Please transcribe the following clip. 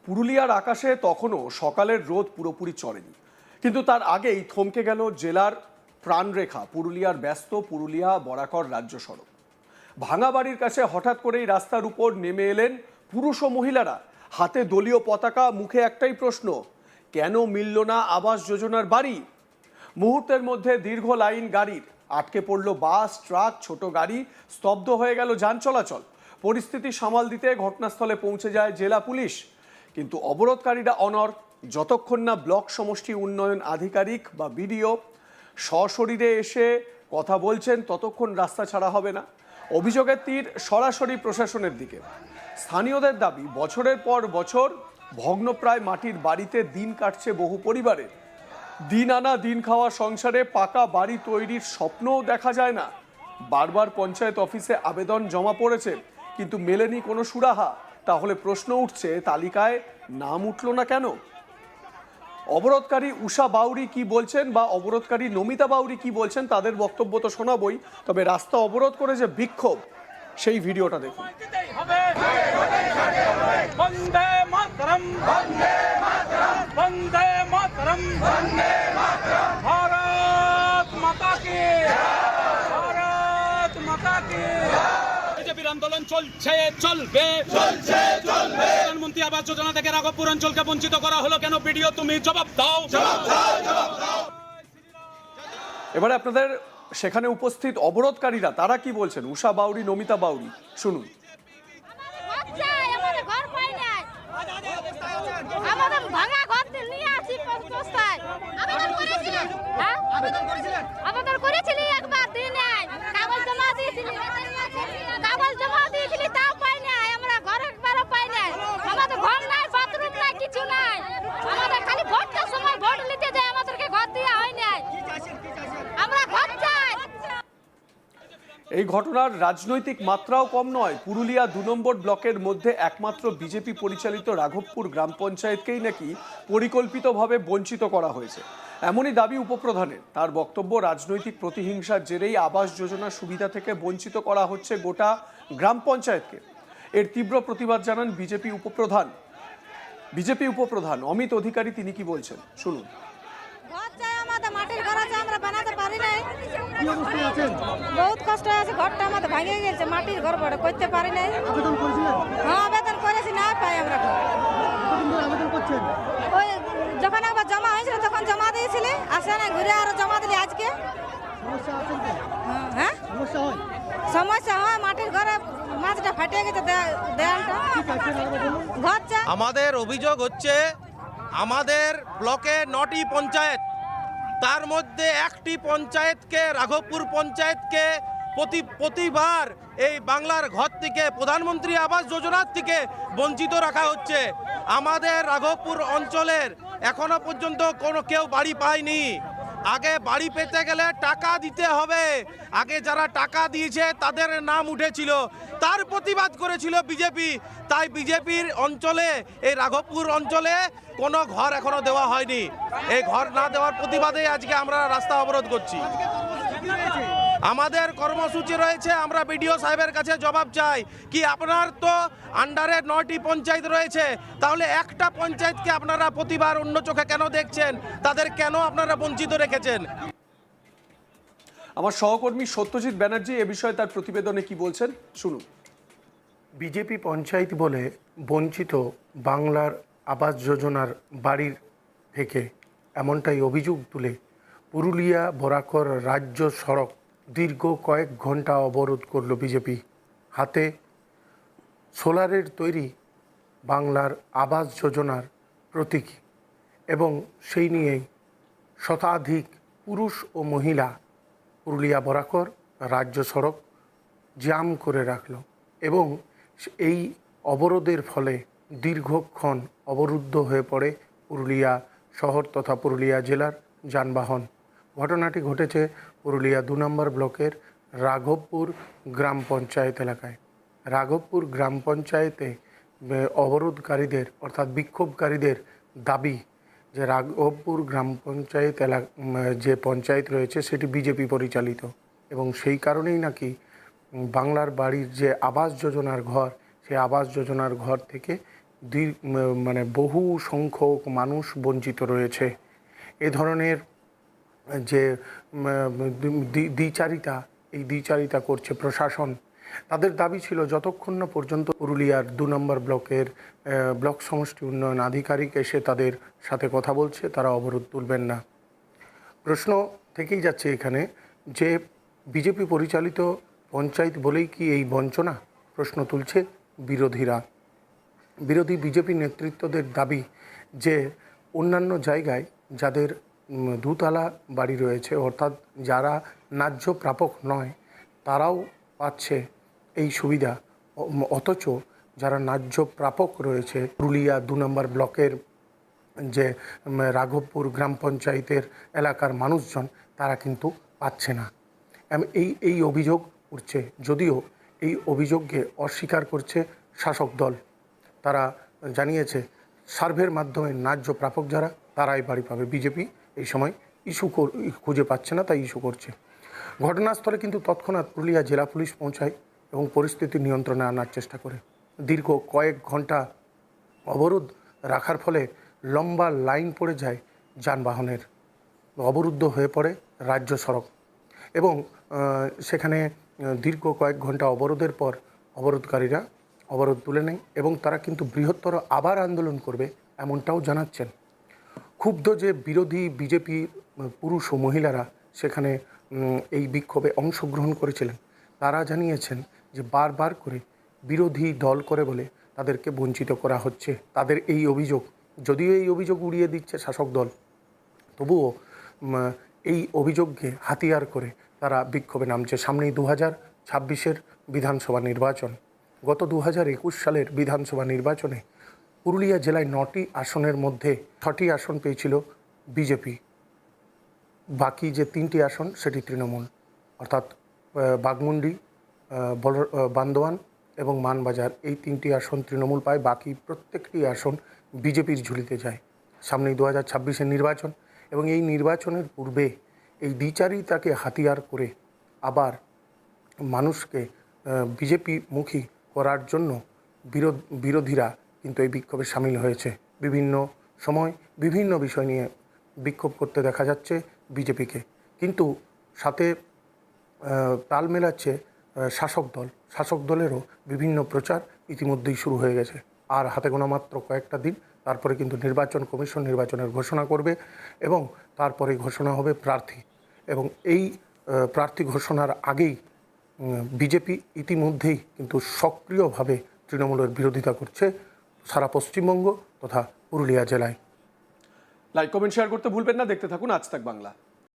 পুরুলিয়ার আকাশে তখনও সকালের রোদ পুরোপুরি চড়েনি, কিন্তু তার আগেই থমকে গেল জেলার প্রাণরেখা পুরুলিয়ার ব্যস্ত পুরুলিয়া বরাকর রাজ্য সড়ক। ভাঙা বাড়ির কাছে হঠাৎ করেই রাস্তার উপর নেমে এলেন পুরুষ ও মহিলারা, হাতে দলীয় পতাকা, মুখে একটাই প্রশ্ন, কেন মিলল না আবাস যোজনার বাড়ি? মুহূর্তের মধ্যে দীর্ঘ লাইন গাড়ির, আটকে পড়ল বাস, ট্রাক, ছোট গাড়ি, স্তব্ধ হয়ে গেল যান চলাচল। পরিস্থিতি সামাল দিতে ঘটনাস্থলে পৌঁছে যায় জেলা পুলিশ, কিন্তু অবরোধকারীরা অনড়। যতক্ষণ না ব্লক সমষ্টি উন্নয়ন আধিকারিক বা বিডিও সশরীরে এসে কথা বলছেন, ততক্ষণ রাস্তা ছাড়া হবে না। অভিযোগের তীর সরাসরি প্রশাসনের দিকে। স্থানীয়দের দাবি, বছরের পর বছর ভগ্নপ্রায় মাটির বাড়িতে দিন কাটছে বহু পরিবারের। দিন আনা দিন খাওয়া সংসারে পাকা বাড়ি তৈরির স্বপ্নও দেখা যায় না। বারবার পঞ্চায়েত অফিসে আবেদন জমা পড়েছে, কিন্তু মেলেনি কোনো সুরাহা। তাহলে প্রশ্ন উঠছে, তালিকায় নাম উঠল না কেন? অবরোধকারী উষা বাউরি কি বলছেন, বা অবরোধকারী নমিতা বাউরি কি বলছেন, তাদের বক্তব্য তো শোনাবই, তবে রাস্তা অবরোধ করে যে বিক্ষোভ, সেই ভিডিওটা দেখুন। বন্দে মাতরম, বন্দে মাতরম, বন্দে মাতরম, বন্দে মাতরম, ভারত মাতা কি, ভারত মাতা কি। বিজেপির আন্দোলন চলছে, চলবে, চলছে, চলবে। প্রধানমন্ত্রী আবাস যোজনা থেকে রাঘবপুর অঞ্চলকে বঞ্চিত করা হলো কেন? ভিডিও তুমি জবাব দাও, জবাব দাও, জবাব দাও। এবারে আপনাদের সেখানে উপস্থিত অবরোধকারীরা তারা কি বলছেন, উষা বাউরি, নমিতা বাউরি, শুনুন। আমাদের ভাঙা ঘর নিয়ে আসি প্রস্তায় আবেদন করেছিলি একবার দিন নাই, কাগজ জমা দিয়েছিলি, কাগজ জমা দিয়েছিলি, তাও পাই নাই। আমরা ঘর একবারও পাই নাই। আমাদের ঘর নাই, বাথরুম নাই, কিছু নাই। আমাদের খালি ভোটটার সময় ভোট নিতে যায়, আমাদেরকে ঘর দেওয়া হয় নাই। আমরা ঘর চাই। এই ঘটনার রাজনৈতিক মাত্রাও কম নয়। পুরুলিয়া ২ নম্বর ব্লকের মধ্যে একমাত্র বিজেপি পরিচালিত রাঘবপুর গ্রাম পঞ্চায়েতকেই নাকি পরিকল্পিতভাবে বঞ্চিত করা হয়েছে, এমনই দাবি উপপ্রধানের। তার বক্তব্য, রাজনৈতিক প্রতিহিংসার জেরেই আবাস যোজনার সুবিধা থেকে বঞ্চিত করা হচ্ছে গোটা গ্রাম পঞ্চায়েতকে। এর তীব্র প্রতিবাদ জানান বিজেপি উপপ্রধান অমিত অধিকারী। তিনি কি বলছেন, শুনুন। ঘর চাই, আমাদের মাটির ঘর আছে, আমরা বানাতে পারি নাই। বহুত কষ্ট আছে, ঘরটা আমাদের ভাঙে গেছে, মাটির ঘর বড় করতে পারি নাই। হ্যাঁ, আবেদন করেছি, না পাই আমরা ঘর। ওই যখন একবার জমা হয়েছিল তখন জমা দিয়েছিলি, আসে না, ঘুরে আরো জমা দিলি আজকে। হ্যাঁ, সমস্যা হয়, মাটির ঘরে মাছটা ফাটে গেছে, দেয়ালটা। ঘর চাই। আমাদের অভিযোগ হচ্ছে, আমাদের ব্লকে 9টি পঞ্চায়েত, তার মধ্যে একটি পঞ্চায়েতকে, রাঘবপুর পঞ্চায়েতকে প্রতিবার এই বাংলার ঘর থেকে, প্রধানমন্ত্রী আবাস যোজনার থেকে বঞ্চিত রাখা হচ্ছে। আমাদের রাঘবপুর অঞ্চলের এখনো পর্যন্ত কেউ বাড়ি পায়নি। আগে বাড়ি পেতে গেলে টাকা দিতে হবে। আগে যারা টাকা দিয়েছে তাদের নাম উঠেছিল, তার প্রতিবাদ করেছিল বিজেপি। তাই বিজেপির অঞ্চলে, এই রাঘবপুর অঞ্চলে কোনো ঘর এখনো দেওয়া হয়নি। এই ঘর না দেওয়ার প্রতিবাদে আজকে আমরা রাস্তা অবরোধ করছি। আমাদের কর্মসূচি রয়েছে, আমরা বিডিও সাহেবের কাছে জবাব চাই কি, আপনার তো আন্ডারে 9টি পঞ্চায়েত রয়েছে, তাহলে একটা পঞ্চায়েতকে আপনারা প্রতিবার অন্য চোখে কেন দেখছেন? তাদের কেন আপনারা বঞ্চিত রেখেছেন? আমার সহকর্মী সত্যজিৎ ব্যানার্জি এ বিষয়ে তার প্রতিবেদনে কি বলছেন, শুনুন। বিজেপি পঞ্চায়েত বলে বঞ্চিত বাংলার আবাস যোজনার বাড়ির থেকে, এমনটাই অভিযোগ তুলে পুরুলিয়া বরাকর রাজ্য সড়ক দীর্ঘ কয়েক ঘন্টা অবরোধ করল বিজেপি। হাতে সোলারের তৈরি বাংলার আবাস যোজনার প্রতীক, এবং সেই নিয়েই শতাধিক পুরুষ ও মহিলা পুরুলিয়া বরাকর রাজ্য সড়ক জ্যাম করে রাখল, এবং এই অবরোধের ফলে দীর্ঘক্ষণ অবরুদ্ধ হয়ে পড়ে পুরুলিয়া শহর তথা পুরুলিয়া জেলার যানবাহন। ঘটনাটি ঘটেছে পুরুলিয়া 2 নম্বর ব্লকের রাঘবপুর গ্রাম পঞ্চায়েত এলাকায়। রাঘবপুর গ্রাম পঞ্চায়েতে অবরোধকারীদের অর্থাৎ বিক্ষোভকারীদের দাবি যে রাঘবপুর গ্রাম পঞ্চায়েত যে পঞ্চায়েত রয়েছে সেটি বিজেপি পরিচালিত, এবং সেই কারণেই নাকি বাংলার বাড়ির যে আবাস যোজনার ঘর, সেই আবাস যোজনার ঘর থেকে মানে বহু সংখ্যক মানুষ বঞ্চিত রয়েছে। এ ধরনের যে দ্বিচারিতা, এই দ্বিচারিতা করছে প্রশাসন। তাদের দাবি ছিল যতক্ষণ না পর্যন্ত পুরুলিয়ার 2 নম্বর ব্লকের ব্লক সমষ্টি উন্নয়ন আধিকারিক এসে তাদের সাথে কথা বলছে, তারা অবরোধ তুলবেন না। প্রশ্ন থেকেই যাচ্ছে এখানে যে বিজেপি পরিচালিত পঞ্চায়েত বলেই কি এই বঞ্চনা? প্রশ্ন তুলছে বিরোধীরা। বিরোধী বিজেপি নেতৃত্বদের দাবি যে অন্যান্য জায়গায় যাদের দুতলা বাড়ি রয়েছে, অর্থাৎ যারা ন্যায্য প্রাপক নয়, তারাও পাচ্ছে এই সুবিধা, অথচ যারা ন্যায্য প্রাপক রয়েছে পুরুলিয়া 2 নম্বর ব্লকের যে রাঘবপুর গ্রাম পঞ্চায়েতের এলাকার মানুষজন, তারা কিন্তু পাচ্ছে না। এই অভিযোগ উঠছে, যদিও এই অভিযোগকে অস্বীকার করছে শাসক দল। তারা জানিয়েছে সার্ভের মাধ্যমে ন্যায্য প্রাপক যারা, তারাই বাড়ি পাবে। বিজেপি এই সময় ইস্যু খুঁজে পাচ্ছে না, তাই ইস্যু করছে। ঘটনাস্থলে কিন্তু তৎক্ষণাৎ পুরুলিয়া জেলা পুলিশ পৌঁছায় এবং পরিস্থিতি নিয়ন্ত্রণে আনার চেষ্টা করে। দীর্ঘ কয়েক ঘন্টা অবরোধ রাখার ফলে লম্বা লাইন পড়ে যায় যানবাহনের, অবরুদ্ধ হয়ে পড়ে রাজ্য সড়ক এবং সেখানে দীর্ঘ কয়েক ঘন্টা অবরোধের পর অবরোধকারীরা অবরোধ তুলে নেয় এবং তারা কিন্তু বৃহত্তর আবার আন্দোলন করবে, এমনটাও জানাচ্ছেন। ক্ষুব্ধ যে বিরোধী বিজেপি পুরুষ ও মহিলারা সেখানে এই বিক্ষোভে অংশগ্রহণ করেছিলেন, তারা জানিয়েছেন যে বারবার করে বিরোধী দল করে বলে তাদেরকে বঞ্চিত করা হচ্ছে। তাদের এই অভিযোগ, যদিও এই অভিযোগ উড়িয়ে দিচ্ছে শাসক দল, তবুও এই অভিযোগকে হাতিয়ার করে তারা বিক্ষোভে নামছে। সামনেই 2026-এর বিধানসভা নির্বাচন। গত 2021 সালের বিধানসভা নির্বাচনে পুরুলিয়া জেলায় 9টি আসনের মধ্যে 6টি আসন পেয়েছিল বিজেপি, বাকি যে 3টি আসন সেটি তৃণমূল, অর্থাৎ বাগমুন্ডি, বান্দোয়ান এবং মানবাজার, এই 3টি আসন তৃণমূল পায়, বাকি প্রত্যেকটি আসন বিজেপির ঝুলিতে যায়। সামনেই 2026-এর নির্বাচন এবং এই নির্বাচনের পূর্বে এই দ্বিচারিতাকে হাতিয়ার করে আবার মানুষকে বিজেপিমুখী করার জন্য বিরোধীরা কিন্তু এই বিক্ষোভে সামিল হয়েছে। বিভিন্ন সময় বিভিন্ন বিষয় নিয়ে বিক্ষোভ করতে দেখা যাচ্ছে বিজেপিকে, কিন্তু সাথে তাল মেলাচ্ছে শাসক দলেরও বিভিন্ন প্রচার ইতিমধ্যেই শুরু হয়ে গেছে। আর হাতে গোনা মাত্র কয়েকটা দিন, তারপরে কিন্তু নির্বাচন কমিশন নির্বাচনের ঘোষণা করবে এবং তারপরে ঘোষণা হবে প্রার্থী। এবং এই প্রার্থী ঘোষণার আগেই বিজেপি ইতিমধ্যেই কিন্তু সক্রিয়ভাবে তৃণমূলের বিরোধিতা করছে সারা পশ্চিমবঙ্গ তথা পুরুলিয়া জেলায়। লাইক কমেন্ট শেয়ার করতে ভুলবেন না। দেখতে থাকুন আজ তাক বাংলা।